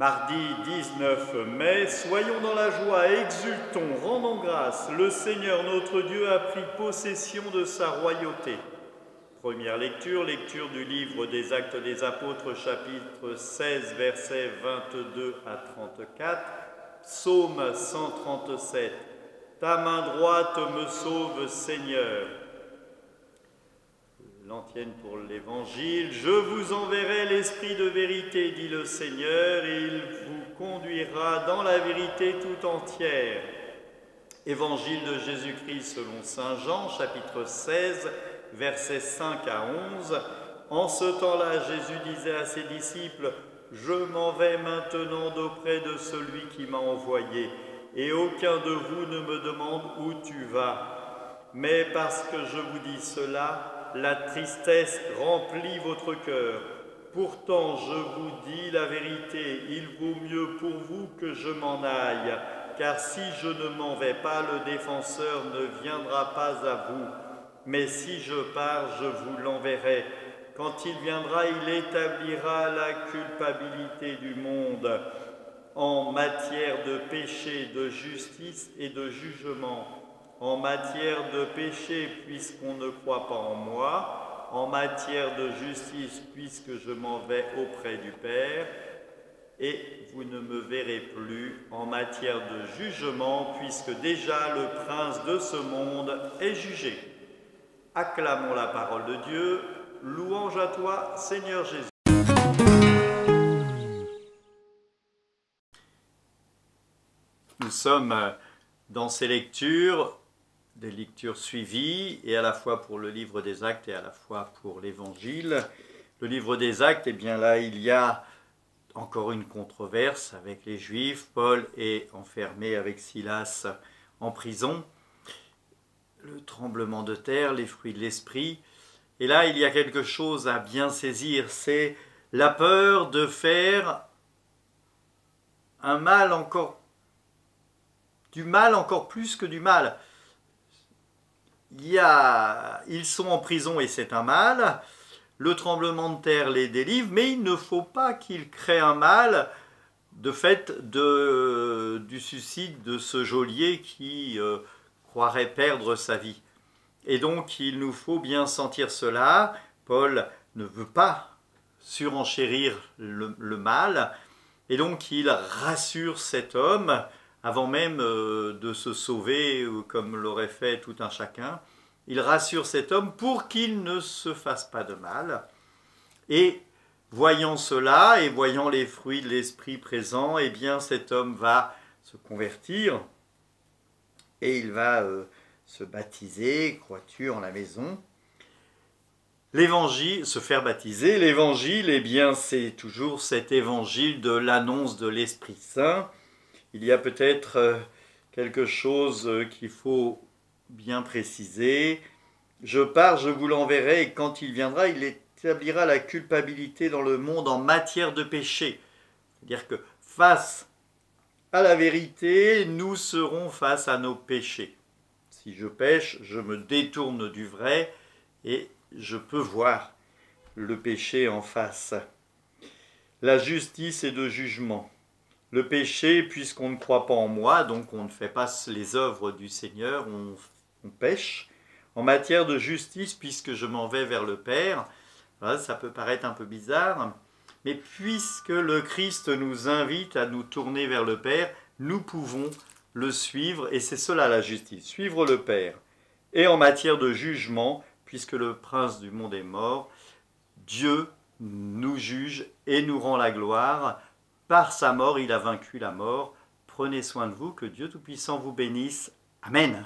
Mardi 19 mai, soyons dans la joie, exultons, rendons grâce. Le Seigneur notre Dieu a pris possession de sa royauté. Première lecture, lecture du livre des Actes des Apôtres, chapitre 16, versets 22 à 34, psaume 137. Ta main droite me sauve, Seigneur. L'antienne pour l'Évangile. Je vous enverrai l'Esprit de vérité, dit le Seigneur, et il vous conduira dans la vérité tout entière. Évangile de Jésus-Christ selon saint Jean, chapitre 16, versets 5 à 11. En ce temps-là, Jésus disait à ses disciples, « Je m'en vais maintenant d'auprès de celui qui m'a envoyé, et aucun de vous ne me demande où tu vas. Mais parce que je vous dis cela, la tristesse remplit votre cœur. Pourtant, je vous dis la vérité, il vaut mieux pour vous que je m'en aille, car si je ne m'en vais pas, le défenseur ne viendra pas à vous. Mais si je pars, je vous l'enverrai. Quand il viendra, il établira la culpabilité du monde en matière de péché, de justice et de jugement. En matière de péché, puisqu'on ne croit pas en moi, en matière de justice, puisque je m'en vais auprès du Père, et vous ne me verrez plus, en matière de jugement, puisque déjà le prince de ce monde est jugé. Acclamons la parole de Dieu, louange à toi, Seigneur Jésus. Nous sommes dans ces lectures, des lectures suivies, et à la fois pour le livre des Actes et à la fois pour l'Évangile. Le livre des Actes, eh bien là, il y a encore une controverse avec les Juifs. Paul est enfermé avec Silas en prison. Le tremblement de terre, les fruits de l'esprit. Et là, il y a quelque chose à bien saisir, c'est la peur de faire un mal encore, du mal encore plus que du mal. Ils sont en prison et c'est un mal. Le tremblement de terre les délivre, mais il ne faut pas qu'ils créent un mal de fait du suicide de ce geôlier qui croirait perdre sa vie. Et donc il nous faut bien sentir cela. Paul ne veut pas surenchérir le mal, et donc il rassure cet homme avant même de se sauver comme l'aurait fait tout un chacun. Il rassure cet homme pour qu'il ne se fasse pas de mal. Et voyant cela et voyant les fruits de l'esprit présents, eh bien cet homme va se convertir et il va se baptiser, crois-tu, en la maison. L'évangile, se faire baptiser, l'évangile, eh bien c'est toujours cet évangile de l'annonce de l'Esprit Saint. Il y a peut-être quelque chose qu'il faut bien préciser. Je pars, je vous l'enverrai, et quand il viendra, il établira la culpabilité dans le monde en matière de péché. C'est-à-dire que face à la vérité, nous serons face à nos péchés. Si je pêche, je me détourne du vrai et je peux voir le péché en face. La justice est de jugement. Le péché, puisqu'on ne croit pas en moi, donc on ne fait pas les œuvres du Seigneur, on pêche. En matière de justice, puisque je m'en vais vers le Père, voilà, ça peut paraître un peu bizarre, mais puisque le Christ nous invite à nous tourner vers le Père, nous pouvons le suivre, et c'est cela la justice, suivre le Père. Et en matière de jugement, puisque le prince du monde est mort, Dieu nous juge et nous rend la gloire. Par sa mort, il a vaincu la mort. Prenez soin de vous, que Dieu Tout-Puissant vous bénisse. Amen.